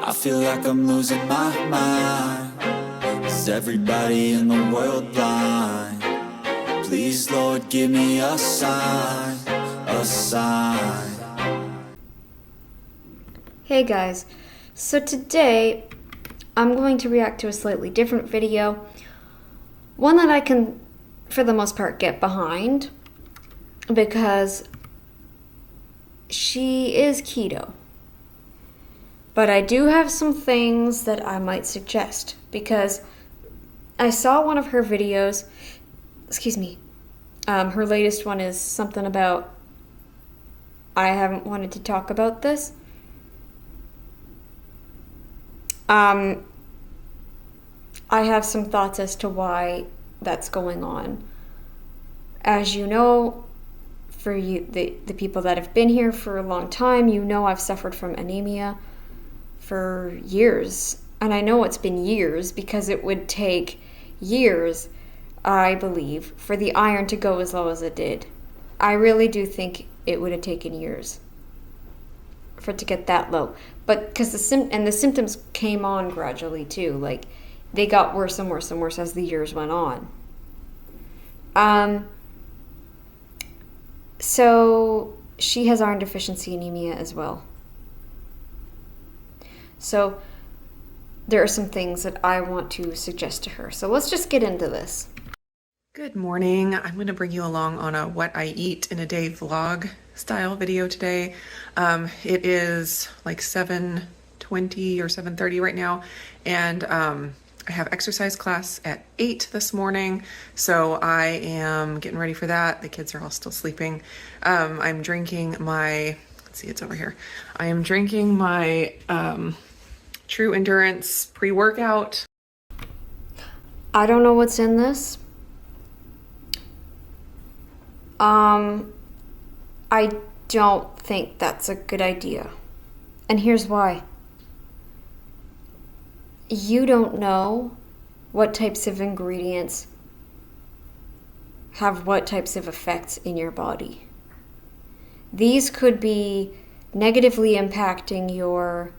I feel like I'm losing my mind. Is everybody in the world blind? Please, Lord, give me a sign, a sign. Hey guys, so today I'm going to react to a slightly different video. One that I can, for the most part, get behind because she is keto. But I do have some things that I might suggest because I saw one of her videos, her latest one is something about I haven't wanted to talk about this. I have some thoughts as to why that's going on. As you know, for you, the people that have been here for a long time, you know I've suffered from anemia for years. And I know it's been years because it would take years, I believe, for the iron to go as low as it did. I really do think it would have taken years for it to get that low. But because the symptoms came on gradually too. Like they got worse and worse and worse as the years went on. So she has iron deficiency anemia as well. So there are some things that I want to suggest to her. So let's just get into this. Good morning. I'm going to bring you along on a what I eat in a day vlog style video today. It is like 7:20 or 7:30 right now, and I have exercise class at 8 this morning, so I am getting ready for that. The kids are all still sleeping. I'm drinking my, let's see, it's over here. I am drinking my True Endurance pre-workout. I don't know what's in this. I don't think that's a good idea. And here's why. You don't know what types of ingredients have what types of effects in your body. These could be negatively impacting your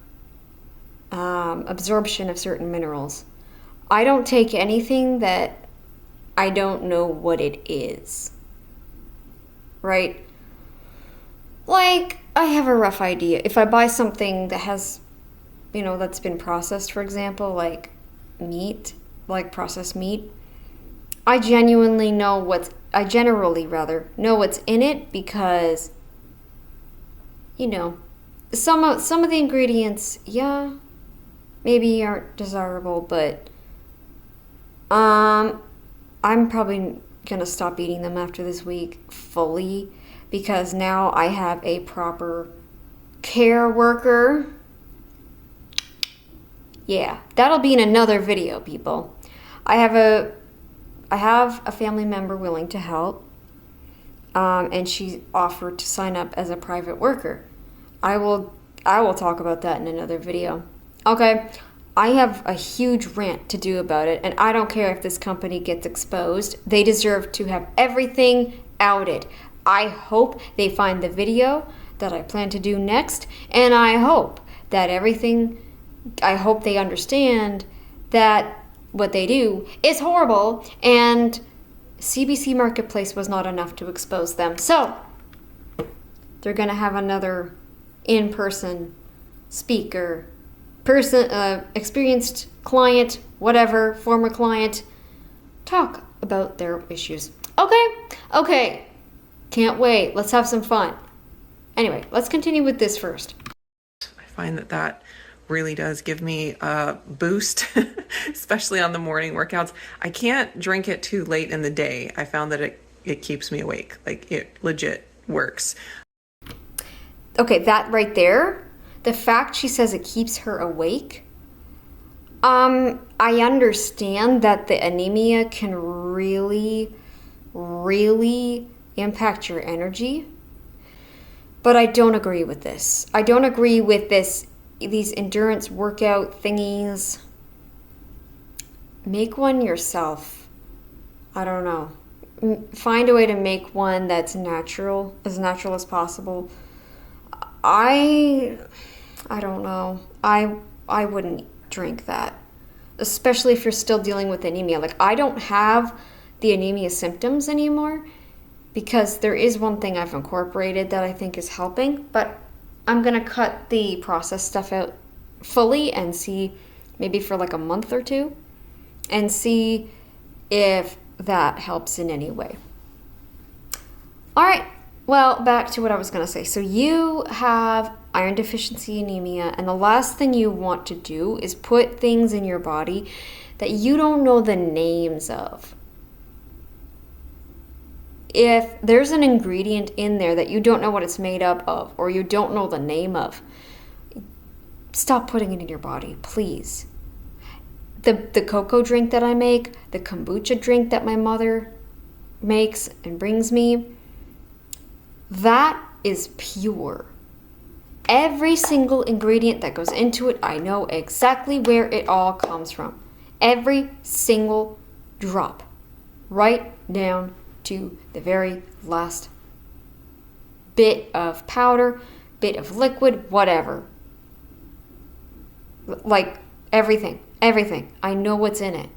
absorption of certain minerals. I don't take anything that I don't know what it is. Right? Like, I have a rough idea. If I buy something that has, that's been processed, for example, like meat, like processed meat, I generally know what's in it because, some of the ingredients, yeah, maybe aren't desirable, but I'm probably gonna stop eating them after this week fully because now I have a proper care worker. Yeah, that'll be in another video, people. I have a family member willing to help, and she offered to sign up as a private worker. I will talk about that in another video. Okay, I have a huge rant to do about it, and I don't care if this company gets exposed. They deserve to have everything outed. I hope they find the video that I plan to do next, and I hope they understand that what they do is horrible, and CBC Marketplace was not enough to expose them. So they're going to have another in-person speaker, experienced client, whatever, former client, talk about their issues. Okay. Can't wait. Let's have some fun. Anyway, let's continue with this first. I find that really does give me a boost, especially on the morning workouts. I can't drink it too late in the day. I found that it keeps me awake. Like, it legit works. Okay, that right there, the fact she says it keeps her awake, I understand that the anemia can really, really impact your energy, but I don't agree with this. I don't agree with these endurance workout thingies. Make one yourself. I don't know. Find a way to make one that's natural as possible. I don't know. I I wouldn't drink that, especially if you're still dealing with anemia. Like, I don't have the anemia symptoms anymore because there is one thing I've incorporated that I think is helping, but I'm going to cut the processed stuff out fully and see, maybe for like a month or two, and see if that helps in any way. All right, well, back to what I was going to say. So you have iron deficiency anemia, and the last thing you want to do is put things in your body that you don't know the names of. If there's an ingredient in there that you don't know what it's made up of, or you don't know the name of, stop putting it in your body, please. The cocoa drink that I make, the kombucha drink that my mother makes and brings me, that is pure. Every single ingredient that goes into it, I know exactly where it all comes from. Every single drop, right down to the very last bit of powder, bit of liquid, whatever. Like, everything. I know what's in it.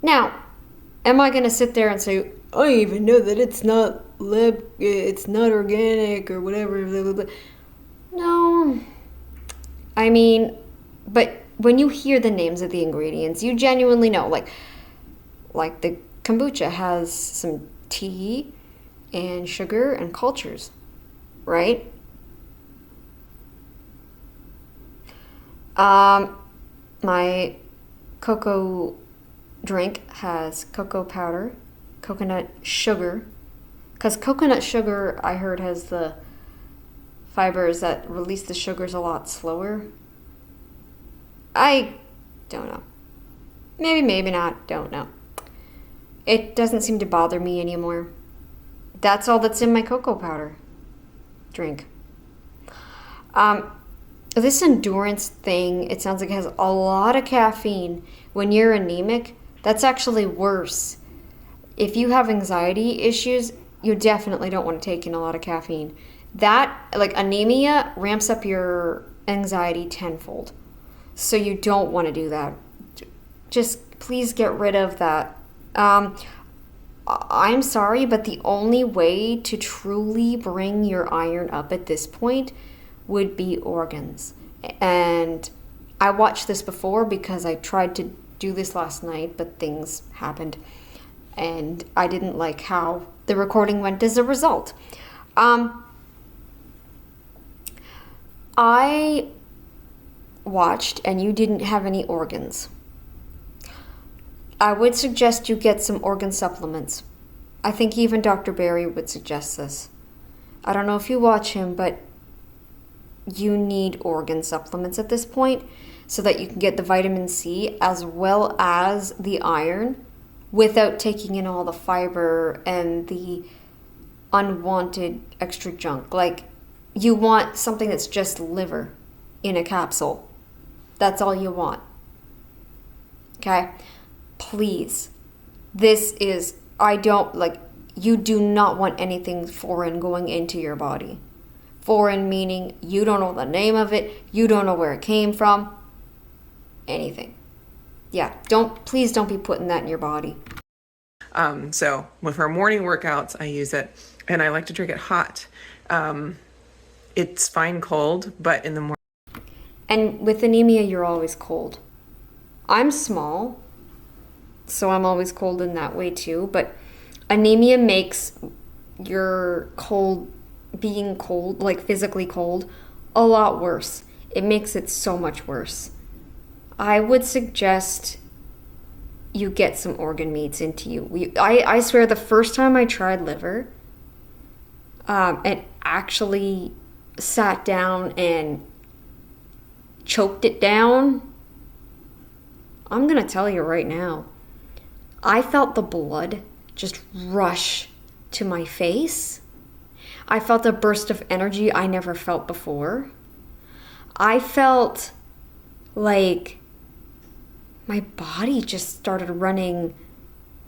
Now, am I going to sit there and say, I even know that it's not organic or whatever, blah, blah, blah. No. I mean, but when you hear the names of the ingredients, you genuinely know. Like the kombucha has some tea and sugar and cultures, right? My cocoa drink has cocoa powder, coconut sugar, because coconut sugar, I heard, has the fibers that release the sugars a lot slower. I don't know. Maybe not, don't know. It doesn't seem to bother me anymore. That's all that's in my cocoa powder drink. This endurance thing, it sounds like it has a lot of caffeine. When you're anemic, that's actually worse. If you have anxiety issues, you definitely don't want to take in a lot of caffeine. That, like, anemia ramps up your anxiety tenfold. So you don't want to do that. Just please get rid of that. I'm sorry, but the only way to truly bring your iron up at this point would be organs. And I watched this before because I tried to do this last night, but things happened. And I didn't like how the recording went as a result. I watched and you didn't have any organs. I would suggest you get some organ supplements. I think even Dr. Barry would suggest this. I don't know if you watch him, but you need organ supplements at this point so that you can get the vitamin C as well as the iron without taking in all the fiber and the unwanted extra junk. Like, you want something that's just liver in a capsule. That's all you want. Okay? Please. This is, you do not want anything foreign going into your body. Foreign meaning you don't know the name of it, you don't know where it came from, anything. Yeah, please don't be putting that in your body. So with our morning workouts, I use it, and I like to drink it hot. It's fine cold, but in the morning. And with anemia, you're always cold. I'm small, so I'm always cold in that way too, but anemia makes your being cold, like physically cold, a lot worse. It makes it so much worse. I would suggest you get some organ meats into you. I swear the first time I tried liver, and actually sat down and choked it down, I'm gonna tell you right now, I felt the blood just rush to my face. I felt a burst of energy I never felt before. I felt like my body just started running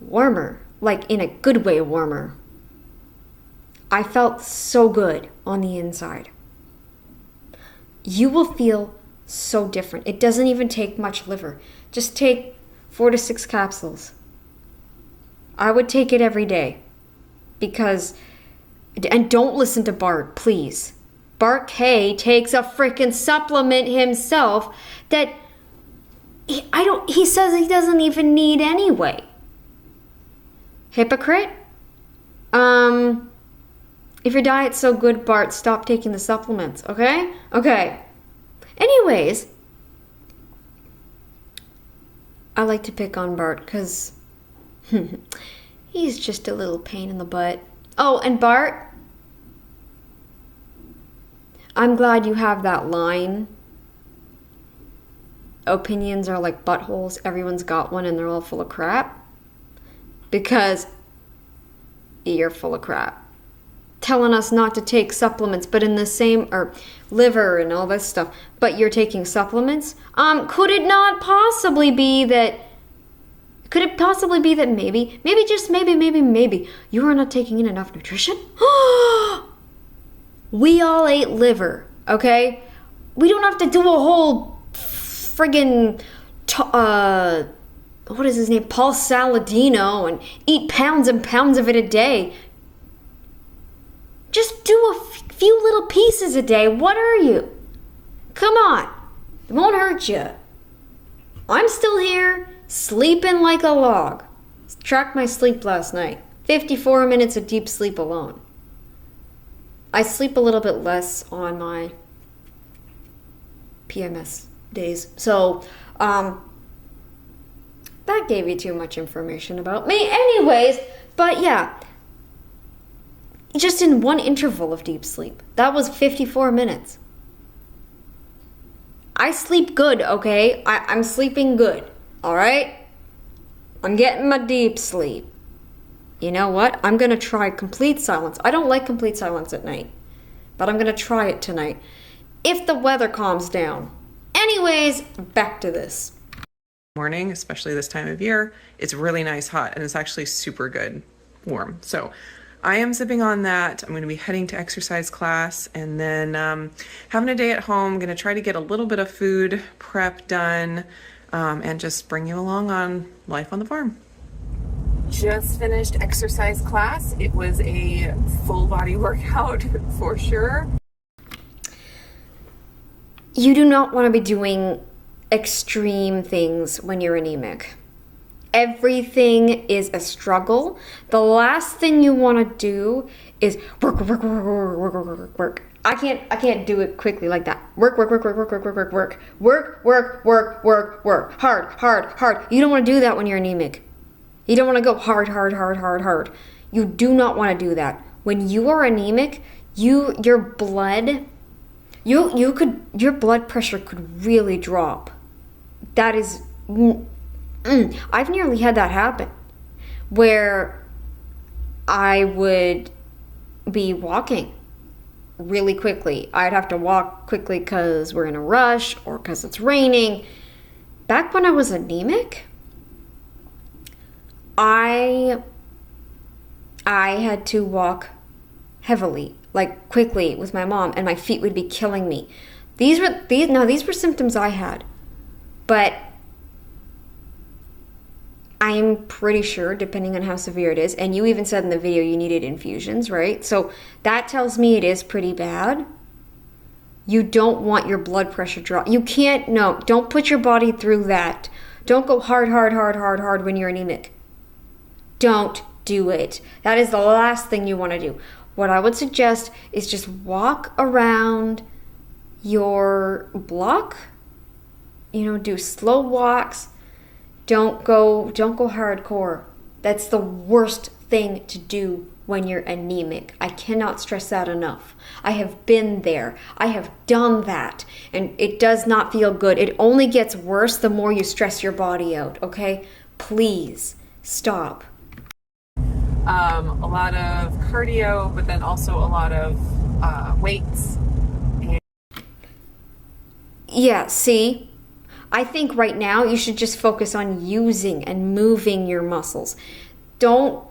warmer, like in a good way warmer. I felt so good on the inside. You will feel So different. It doesn't even take much liver. Just take 4 to 6 capsules. I would take it every day because, and don't listen to Bart, please. Bart K takes a freaking supplement himself that he says he doesn't even need anyway. Hypocrite? If your diet's so good, Bart, stop taking the supplements, okay? Okay. Anyways, I like to pick on Bart because he's just a little pain in the butt. Oh, and Bart, I'm glad you have that line. Opinions are like buttholes. Everyone's got one and they're all full of crap. Because you're full of crap. Telling us not to take supplements, but in the same, or liver and all this stuff, but you're taking supplements? Could it possibly be that maybe, just maybe, you are not taking in enough nutrition? We all ate liver, okay? We don't have to do a whole friggin', what is his name? Paul Saladino and eat pounds and pounds of it a day. Just do a few little pieces a day. What are you? Come on. It won't hurt you. I'm still here, sleeping like a log. Tracked my sleep last night. 54 minutes of deep sleep alone. I sleep a little bit less on my PMS days. So, that gave you too much information about me. Anyways, but yeah. Just in one interval of deep sleep. That was 54 minutes. I sleep good, okay? I'm sleeping good, all right? I'm getting my deep sleep. You know what? I'm going to try complete silence. I don't like complete silence at night, but I'm going to try it tonight if the weather calms down. Anyways, back to this. Morning, especially this time of year, it's really nice hot and it's actually super good warm. So I am sipping on that. I'm going to be heading to exercise class and then having a day at home. I'm going to try to get a little bit of food prep done and just bring you along on life on the farm. Just finished exercise class. It was a full body workout for sure. You do not want to be doing extreme things when you're anemic. Everything is a struggle. The last thing you want to do is work. I can't do it quickly like that. Work. Hard. You don't want to do that when you're anemic. You don't want to go hard. You do not want to do that. When you are anemic, your blood pressure could really drop. That is I've nearly had that happen where I would be walking really quickly. I'd have to walk quickly because we're in a rush or because it's raining. Back when I was anemic, I had to walk heavily, like quickly with my mom, and my feet would be killing me. These were symptoms I had, but I'm pretty sure, depending on how severe it is, and you even said in the video you needed infusions, right? So that tells me it is pretty bad. You don't want your blood pressure drop. Don't put your body through that. Don't go hard when you're anemic. Don't do it. That is the last thing you want to do. What I would suggest is just walk around your block. Do slow walks. Don't go hardcore. That's the worst thing to do when you're anemic. I cannot stress that enough. I have been there. I have done that. And it does not feel good. It only gets worse the more you stress your body out, okay? Please stop. A lot of cardio, but then also a lot of weights. Yeah, see? I think right now you should just focus on using and moving your muscles. Don't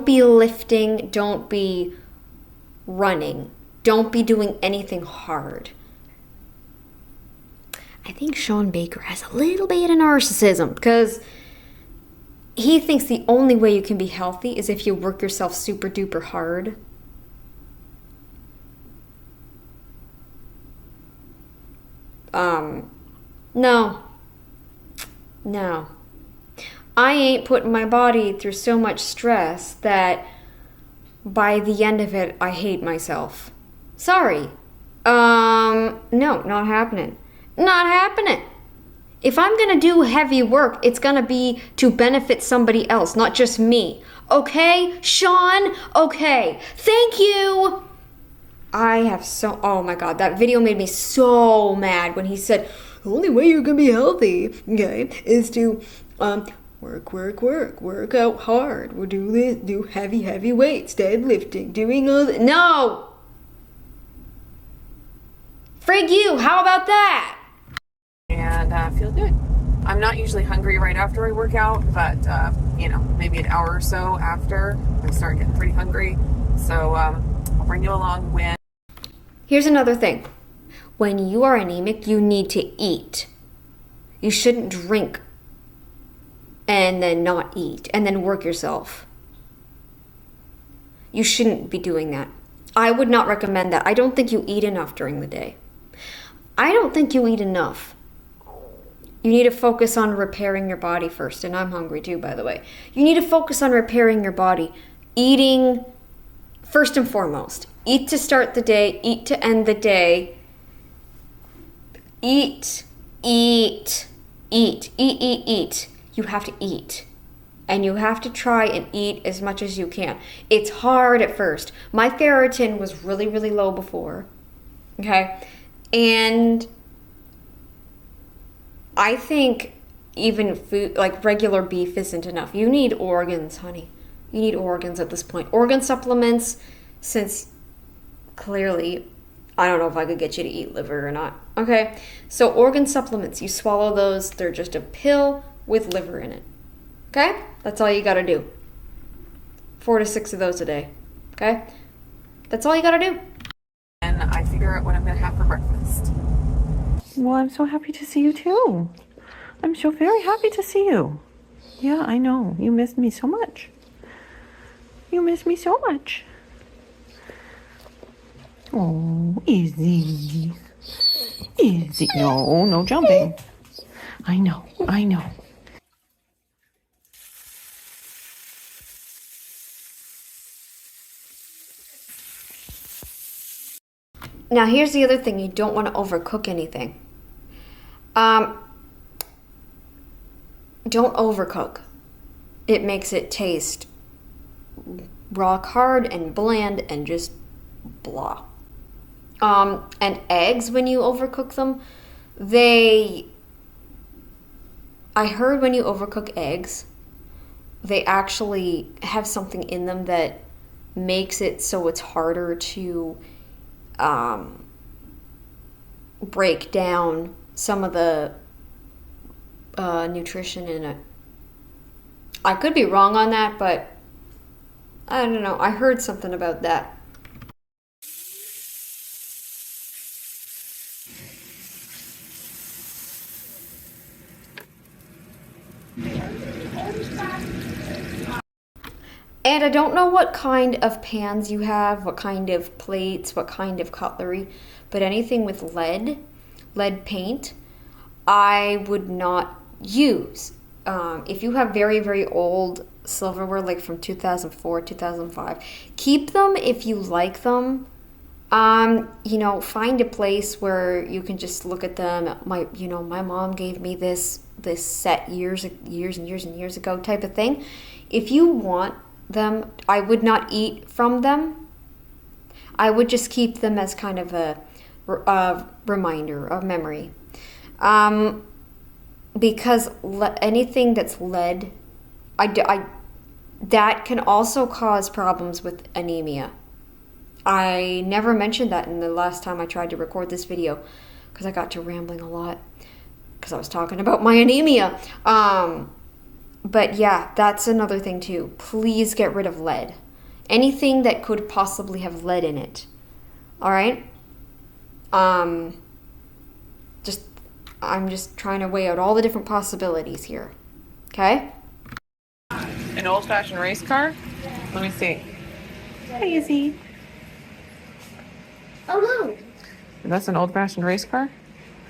be lifting, don't be running, don't be doing anything hard. I I think Sean Baker has a little bit of narcissism, because he thinks the only way you can be healthy is if you work yourself super duper hard. No. No. I ain't putting my body through so much stress that by the end of it, I hate myself. Sorry. No, not happening. Not happening. If I'm gonna do heavy work, it's gonna be to benefit somebody else, not just me. Okay, Sean? Okay. Thank you. Oh my God, that video made me so mad when he said, the only way you're gonna be healthy, okay, is to work out hard. We'll do this, do heavy weights, deadlifting, doing all that. No! Frig you, how about that? And feel good. I'm not usually hungry right after I work out, but maybe an hour or so after, I start getting pretty hungry. So I'll bring you along when. Here's another thing. When you are anemic, you need to eat. You shouldn't drink and then not eat and then work yourself. You shouldn't be doing that. I would not recommend that. I don't think you eat enough during the day. I don't think you eat enough. You need to focus on repairing your body first. And I'm hungry too, by the way. You need to focus on repairing your body. Eating first and foremost. Eat to start the day. Eat to end the day. Eat. You have to eat. And you have to try and eat as much as you can. It's hard at first. My ferritin was really, really low before. Okay? And I think even food, like regular beef, isn't enough. You need organs, honey. You need organs at this point. Organ supplements, since clearly, I don't know if I could get you to eat liver or not. Okay? So organ supplements, you swallow those. They're just a pill with liver in it. Okay? That's all you gotta do. 4 to 6 of those a day. Okay? That's all you gotta do. And I figure out what I'm gonna have for breakfast. Well, I'm so happy to see you too. I'm so very happy to see you. Yeah, I know. You missed me so much. You missed me so much. Oh, easy. Easy. No, no jumping. I know. Now, here's the other thing. You don't want to overcook anything. Don't overcook. It makes it taste rock hard and bland and just blah. And eggs, when you overcook them, I heard when you overcook eggs, they actually have something in them that makes it so it's harder to break down some of the nutrition in it. I could be wrong on that, but I don't know. I heard something about that. And I don't know what kind of pans you have, what kind of plates, what kind of cutlery, but anything with lead paint, I would not use. If you have very, very old silverware, like from 2004, 2005, keep them if you like them. Find a place where you can just look at them. My mom gave me this set years and years ago type of thing. If you want them, I would not eat from them. I would just keep them as kind of a reminder, a memory. Because anything that's lead, that can also cause problems with anemia. I never mentioned that in the last time I tried to record this video because I got to rambling a lot because I was talking about my anemia. But yeah, that's another thing too. Please get rid of lead. Anything that could possibly have lead in it. All right? Just I'm just trying to weigh out all the different possibilities here. Okay? An old-fashioned race car? Let me see. Easy. Oh no. That's an old-fashioned race car?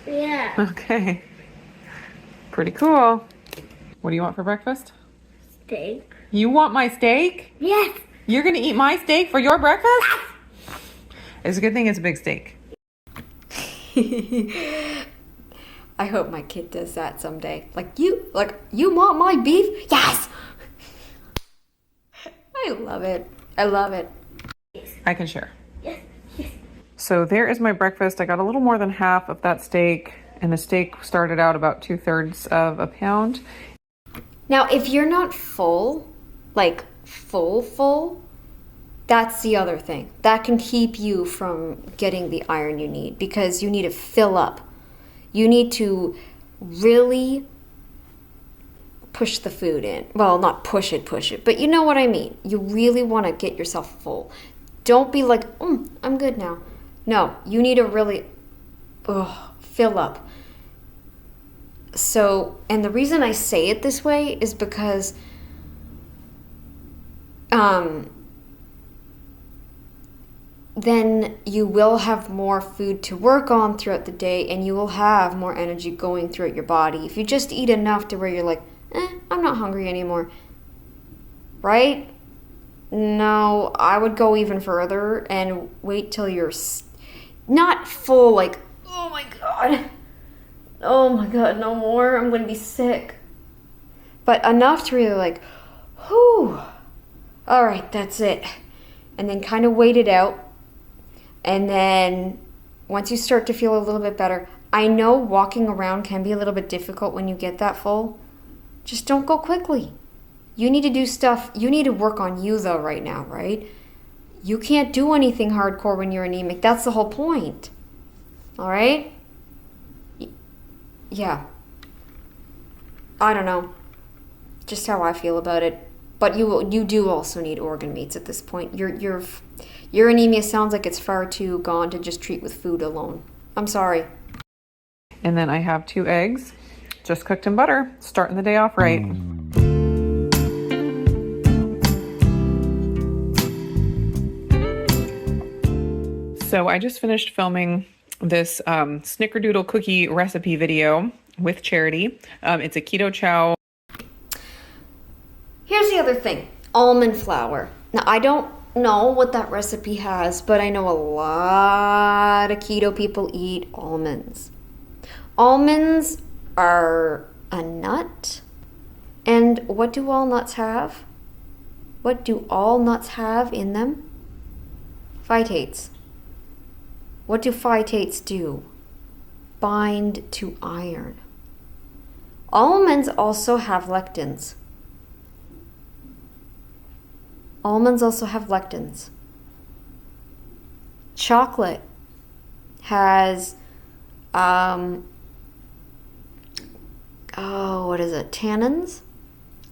Yeah. Okay. Pretty cool. What do you want for breakfast? Steak. You want my steak? Yes. You're gonna eat my steak for your breakfast? It's a good thing it's a big steak. I hope my kid does that someday. You want my beef? Yes! I love it. I love it. I can share. Yes. Yes. So there is my breakfast. I got a little more than half of that steak, and the steak started out about 2/3 of a pound. Now, if you're not full, like full, that's the other thing. That can keep you from getting the iron you need because you need to fill up. You need to really push the food in. Well, not push it, but you know what I mean. You really want to get yourself full. Don't be like, I'm good now. No, you need to really fill up. So, and the reason I say it this way is because then you will have more food to work on throughout the day and you will have more energy going throughout your body. If you just eat enough to where you're like, I'm not hungry anymore, right? No, I would go even further and wait till you're not full, like, oh my god, no more, I'm going to be sick. But enough to really like, whew, all right, that's it. And then kind of wait it out. And then once you start to feel a little bit better, I know walking around can be a little bit difficult when you get that full. Just don't go quickly. You need to do stuff. You need to work on you though right now, right? You can't do anything hardcore when you're anemic. That's the whole point. All right? Yeah. I don't know. Just how I feel about it. But you do also need organ meats at this point. Your anemia sounds like it's far too gone to just treat with food alone. I'm sorry. And then I have 2 eggs, just cooked in butter, starting the day off right. So I just finished filming this snickerdoodle cookie recipe video with Charity. It's a keto chow. Here's the other thing. Almond flour. Now, I don't know what that recipe has, but I know a lot of keto people eat almonds. Almonds are a nut. And what do all nuts have? What do all nuts have in them? Phytates. What do phytates do? Bind to iron. Almonds also have lectins. Almonds also have lectins. Chocolate has, tannins,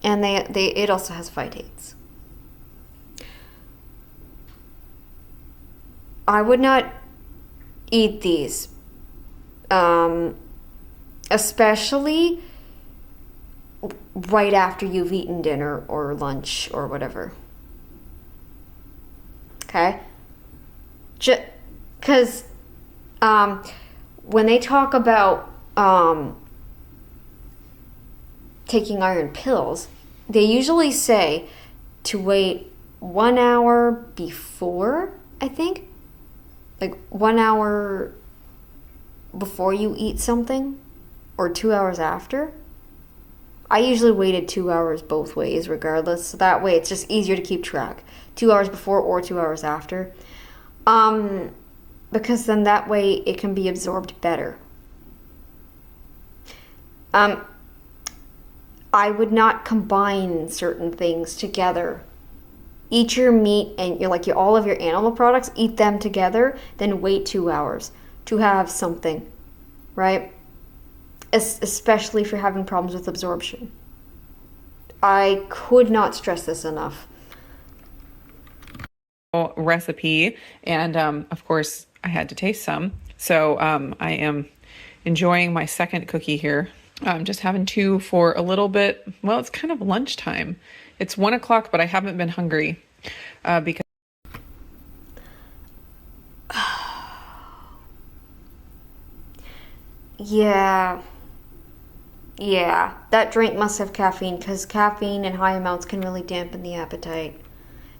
and it also has phytates. I would not eat these, especially right after you've eaten dinner or lunch or whatever. Okay? Because when they talk about taking iron pills, they usually say to wait 1 hour before, I think. Like 1 hour before you eat something or 2 hours after. I usually waited 2 hours both ways regardless. So that way it's just easier to keep track. 2 hours before or 2 hours after. Because then that way it can be absorbed better. I would not combine certain things together. Eat your meat and all of your animal products, eat them together, then wait 2 hours to have something, right? Especially if you're having problems with absorption. I could not stress this enough. Recipe, and of course I had to taste some. So I am enjoying my second cookie here. I'm just having two for a little bit. Well, it's kind of lunchtime. It's 1 o'clock, but I haven't been hungry because yeah, that drink must have caffeine because caffeine in high amounts can really dampen the appetite.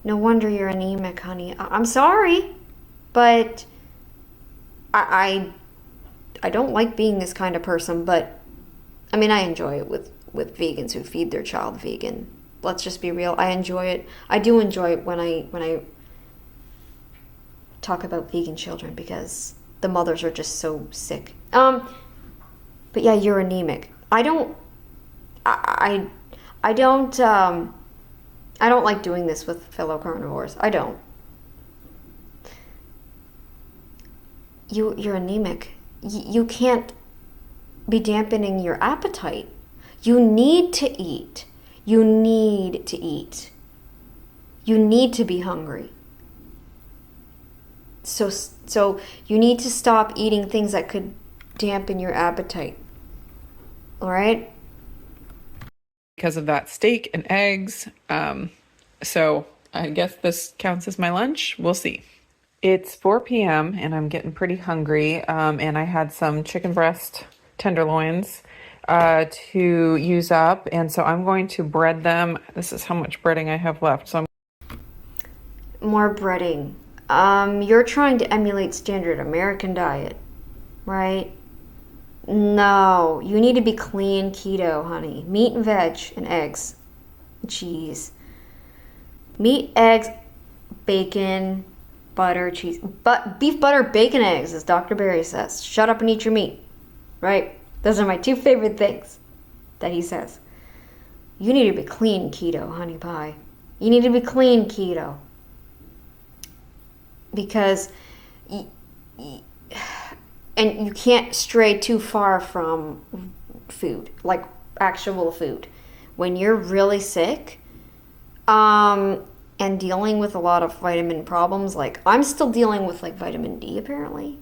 No wonder you're anemic, honey. I'm sorry, but I don't like being this kind of person, but I mean, I enjoy it with vegans who feed their child vegan. Let's just be real. I enjoy it. I do enjoy it when I talk about vegan children because the mothers are just so sick. But yeah, you're anemic. I don't like doing this with fellow carnivores. I don't. You're anemic. You can't be dampening your appetite. You need to eat. You need to eat. You need to be hungry. So you need to stop eating things that could dampen your appetite. All right? because of that steak and eggs. So I guess this counts as my lunch. We'll see. It's 4 p.m. and I'm getting pretty hungry. And I had some chicken breast tenderloins to use up. And so I'm going to bread them. This is how much breading I have left. So More breading. You're trying to emulate standard American diet, right? No, you need to be clean keto, honey. Meat and veg and eggs, cheese. Meat, eggs, bacon, butter, cheese. Beef, butter, bacon, eggs, as Dr. Berry says. Shut up and eat your meat, right? Those are my two favorite things that he says. You need to be clean keto, honey pie. You need to be clean keto. Because and you can't stray too far from food, like actual food. When you're really sick and dealing with a lot of vitamin problems, like I'm still dealing with like vitamin D apparently.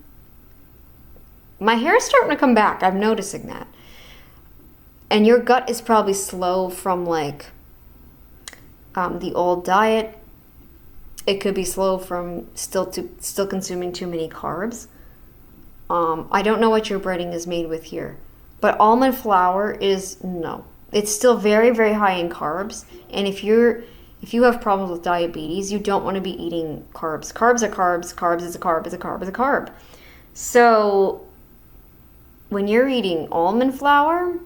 My hair is starting to come back. I'm noticing that. And your gut is probably slow from like the old diet. It could be slow from still consuming too many carbs. I don't know what your breading is made with here, but almond flour is no. It's still very, very high in carbs. And if you have problems with diabetes, you don't want to be eating carbs. Carbs are carbs. Carbs is a carb. Is a carb. Is a carb. So when you're eating almond flour,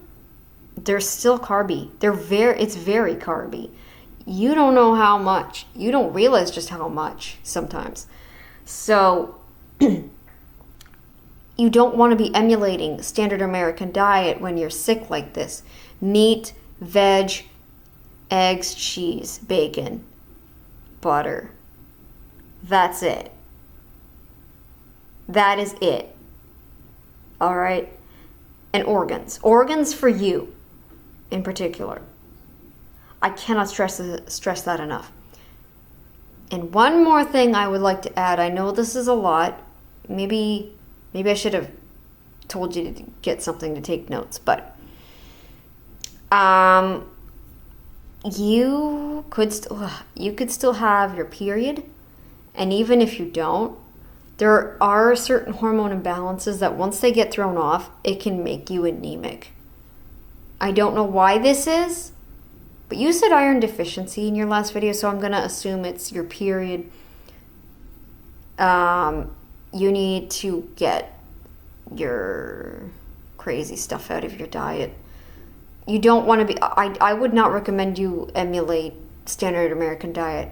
they're still carby. It's very carby. You don't know how much. You don't realize just how much sometimes. So you don't want to be emulating standard American diet when you're sick like this. Meat, veg, eggs, cheese, bacon, butter. That's it. That is it. All right? And organs. Organs for you in particular. I cannot stress that enough. And one more thing I would like to add. I know this is a lot. Maybe I should have told you to get something to take notes, but you could still have your period, and even if you don't, there are certain hormone imbalances that once they get thrown off, it can make you anemic. I don't know why this is. But you said iron deficiency in your last video, so I'm going to assume it's your period. You need to get your crazy stuff out of your diet. You don't want to be... I would not recommend you emulate standard American diet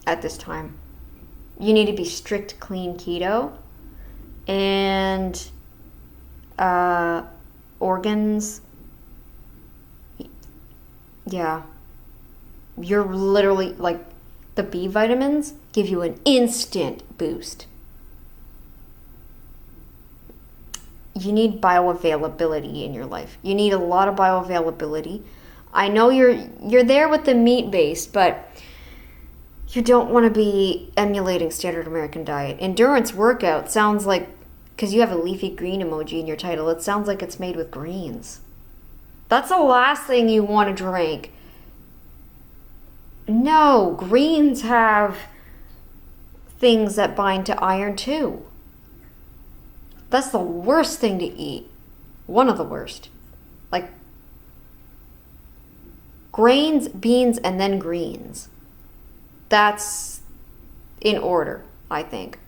at this time. You need to be strict clean keto. And organs... Yeah, you're literally like the B vitamins give you an instant boost. You need bioavailability in your life. You need a lot of bioavailability. I know you're there with the meat based, but you don't want to be emulating standard American diet. Endurance workout sounds like because you have a leafy green emoji in your title, it sounds like it's made with greens. That's the last thing you want to drink. No, greens have things that bind to iron too. That's the worst thing to eat. One of the worst. Like grains, beans, and then greens. That's in order, I think.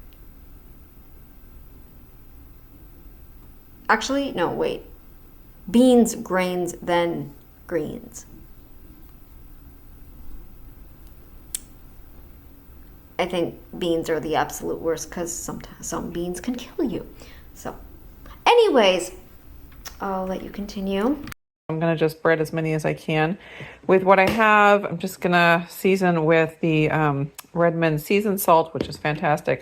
Actually, no, wait. Beans, grains, then greens. I think beans are the absolute worst because sometimes some beans can kill you. So, anyways, I'll let you continue. I'm going to just bread as many as I can. With what I have, I'm just going to season with the Redmond seasoned salt, which is fantastic.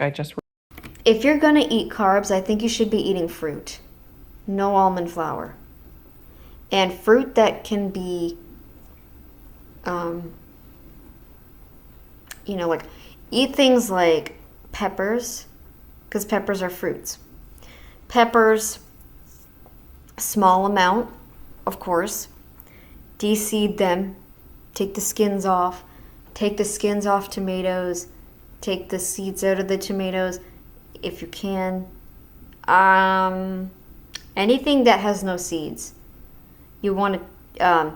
If you're going to eat carbs, I think you should be eating fruit. No almond flour. And fruit that can be, like, eat things like peppers, because peppers are fruits. Peppers, small amount, of course. De-seed them. Take the skins off. Take the skins off tomatoes. Take the seeds out of the tomatoes if you can. Anything that has no seeds. You want to,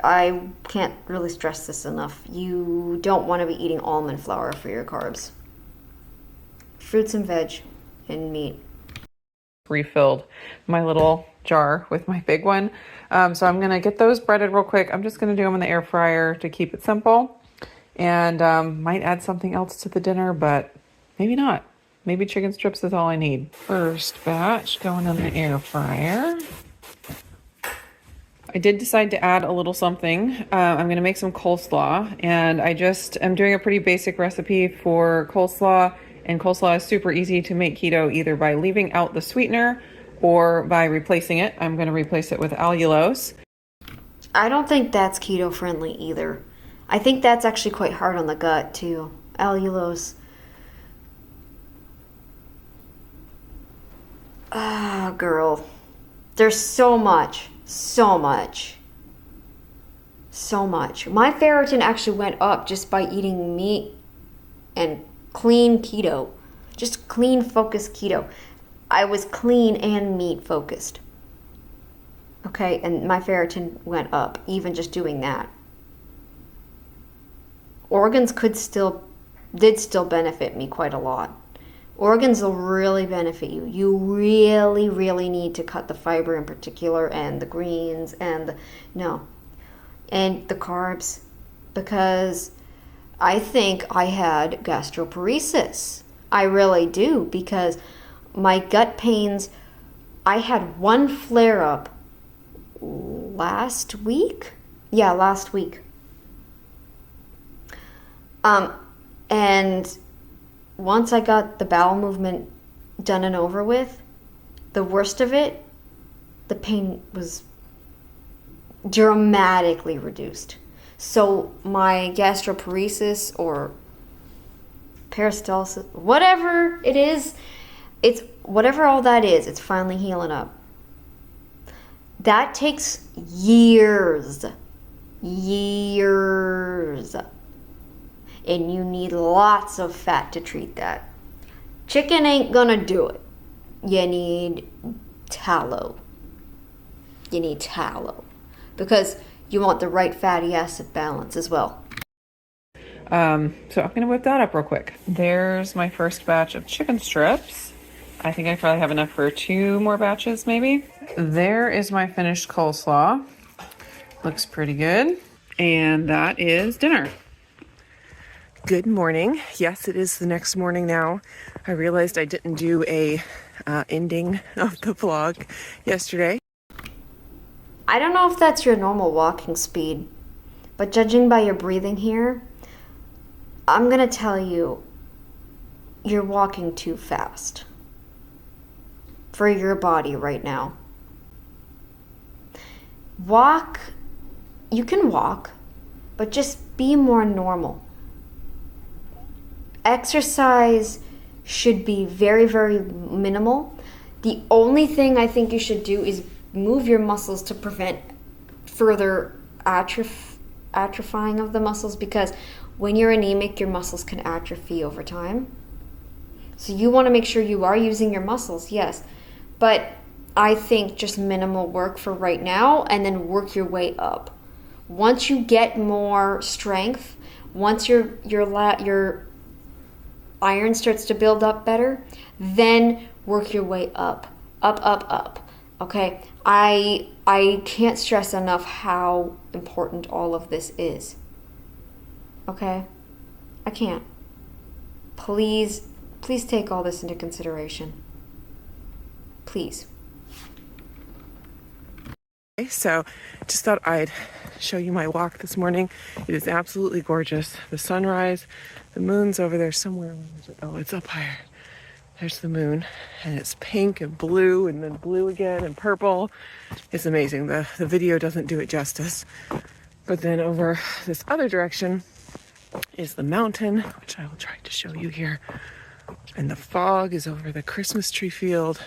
I can't really stress this enough. You don't want to be eating almond flour for your carbs. Fruits and veg and meat. Refilled my little jar with my big one. So I'm going to get those breaded real quick. I'm just going to do them in the air fryer to keep it simple. And might add something else to the dinner, but maybe not. Maybe chicken strips is all I need. First batch going in the air fryer. I did decide to add a little something. I'm going to make some coleslaw, and I'm doing a pretty basic recipe for coleslaw, and coleslaw is super easy to make keto either by leaving out the sweetener or by replacing it. I'm going to replace it with allulose. I don't think that's keto friendly either. I think that's actually quite hard on the gut too. Allulose. Ah, girl. There's so much. My ferritin actually went up just by eating meat and clean keto. Just clean focused keto. I was clean and meat focused. Okay, and my ferritin went up even just doing that. Organs did still benefit me quite a lot. Organs will really benefit you. You really, really need to cut the fiber in particular and the greens and the carbs, because I think I had gastroparesis. I really do, because my gut pains, I had one flare up last week. Yeah, last week. And once I got the bowel movement done and over with, the worst of it, the pain was dramatically reduced. So my gastroparesis or peristalsis, whatever it is, it's whatever all that is, it's finally healing up. That takes years. And you need lots of fat to treat that. Chicken ain't gonna do it. You need tallow. Because you want the right fatty acid balance as well. So I'm going to whip that up real quick. There's my first batch of chicken strips. I think I probably have enough for 2 more batches maybe. There is my finished coleslaw. Looks pretty good. And that is dinner. Good morning. Yes, it is the next morning now. I realized I didn't do a ending of the vlog yesterday. I don't know if that's your normal walking speed, but judging by your breathing here, I'm gonna tell you, you're walking too fast for your body right now. You can walk, but just be more normal. exercise should be very, very minimal. The only thing I think you should do is move your muscles to prevent further atrophying of the muscles, because when you're anemic, your muscles can atrophy over time. So you want to make sure you are using your muscles, yes. But I think just minimal work for right now, and then work your way up. Once you get more strength, once your iron starts to build up better, then work your way up. Up. Okay? I can't stress enough how important all of this is. Okay? I can't. Please take all this into consideration. Please. So just thought I'd show you my walk this morning. It is absolutely gorgeous. The sunrise, the moon's over there somewhere. Oh, it's up higher. There's the moon, and it's pink and blue, and then blue again and purple. It's amazing. The video doesn't do it justice. But then over this other direction is the mountain, which I will try to show you here. And the fog is over the Christmas tree field.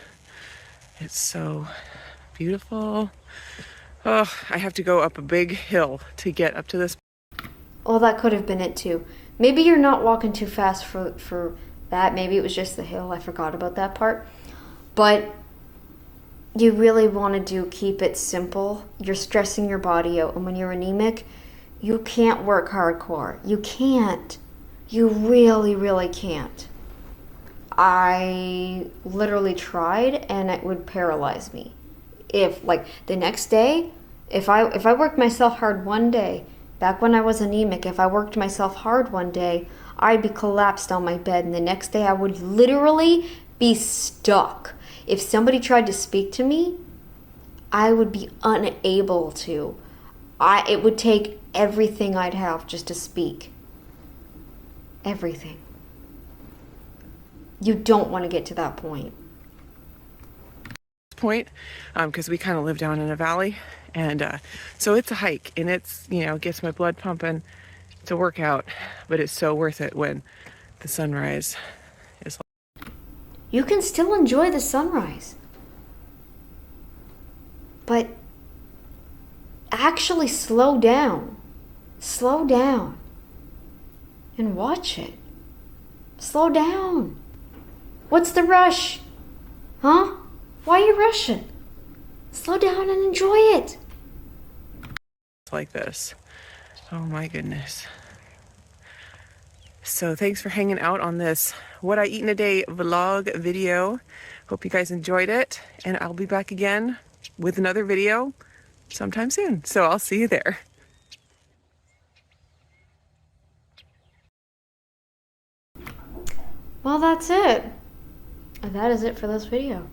It's so beautiful. Oh, I have to go up a big hill to get up to this. Well, that could have been it too. Maybe you're not walking too fast for that. Maybe it was just the hill. I forgot about that part. But you really want to keep it simple. You're stressing your body out. And when you're anemic, you can't work hardcore. You can't. You really, really can't. I literally tried, and it would paralyze me. If, like, the next day, if I worked myself hard one day, back when I was anemic, if I worked myself hard one day, I'd be collapsed on my bed, and the next day I would literally be stuck. If somebody tried to speak to me, I would be unable to. It would take everything I'd have just to speak. Everything. You don't want to get to that point. Because we kind of live down in a valley, and so it's a hike, and it's, gets my blood pumping. It's a workout, but it's so worth it when the sunrise is. You can still enjoy the sunrise, but actually slow down and watch it. Slow down. What's the rush? Huh? Why are you rushing? Slow down and enjoy it. Like this. Oh my goodness. So thanks for hanging out on this What I Eat in a Day vlog video. Hope you guys enjoyed it, and I'll be back again with another video sometime soon. So I'll see you there. Well, that's it. That is it for this video.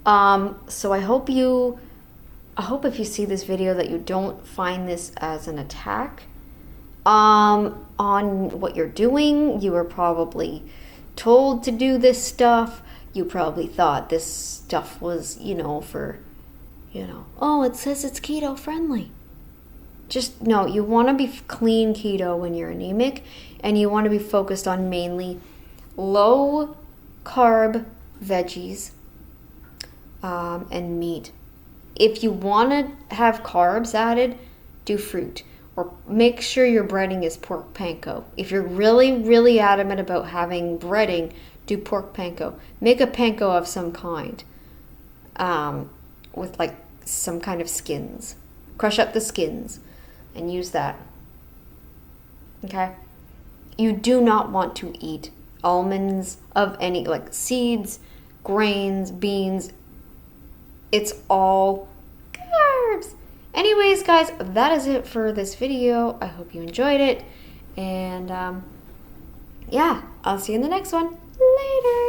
So I hope if you see this video that you don't find this as an attack on what you're doing. You were probably told to do this stuff. You probably thought this stuff was, oh, it says it's keto friendly. Just no, you want to be clean keto when you're anemic, and you want to be focused on mainly low carb veggies and meat. If you want to have carbs added, do fruit, or make sure your breading is pork panko. If you're really, really adamant about having breading, do pork panko. Make a panko of some kind, with like some kind of skins. Crush up the skins and use that. Okay? You do not want to eat almonds of any, like seeds, grains, beans. It's all carbs. Anyways, guys, that is it for this video. I hope you enjoyed it. And yeah, I'll see you in the next one. Later.